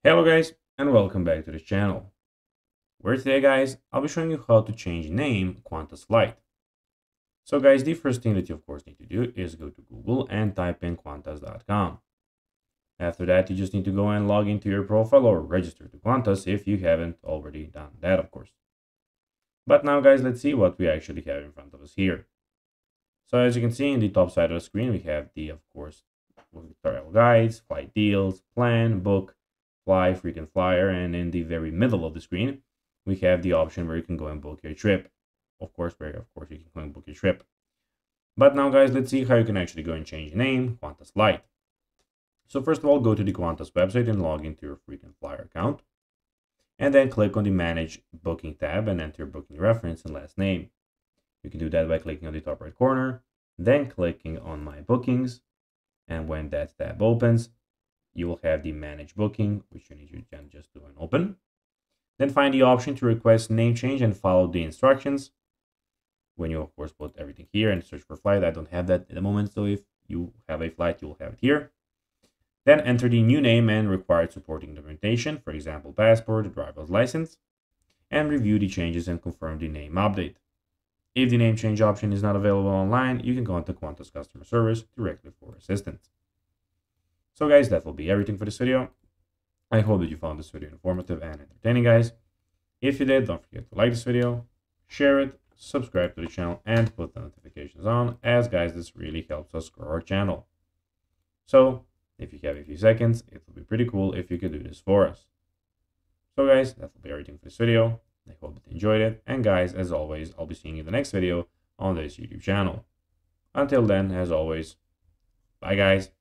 Hello guys, and welcome back to this channel, where today guys, I'll be showing you how to change name Qantas flight. So guys, the first thing that you of course need to do is go to Google and type in Qantas.com. After that, you just need to go and log into your profile or register to Qantas if you haven't already done that, of course. But now guys, let's see what we actually have in front of us here. So as you can see in the top side of the screen, we have the, of course, travel guides, flight deals, plan, book, fly, frequent flyer, and in the very middle of the screen, we have the option where you can go and book your trip. Of course, you can go and book your trip. But now guys, let's see how you can actually go and change the name, Qantas Flight. So first of all, go to the Qantas website and log into your frequent flyer account. And then click on the Manage Booking tab and enter your booking reference and last name. You can do that by clicking on the top right corner, then clicking on My Bookings. And when that tab opens, you will have the Manage Booking, which you need to just do and open. Then find the option to request name change and follow the instructions. When you, of course, put everything here and search for flight, I don't have that at the moment, so if you have a flight, you will have it here. Then enter the new name and required supporting documentation, for example, passport, driver's license, and review the changes and confirm the name update. If the name change option is not available online, you can contact Qantas customer service directly for assistance. So guys, that will be everything for this video. I hope that you found this video informative and entertaining, guys. If you did, don't forget to like this video, share it, subscribe to the channel, and put the notifications on, as guys, this really helps us grow our channel. So, if you have a few seconds, it would be pretty cool if you could do this for us. So guys, that will be everything for this video. I hope that you enjoyed it, and guys, as always, I'll be seeing you in the next video on this YouTube channel. Until then, as always, bye guys.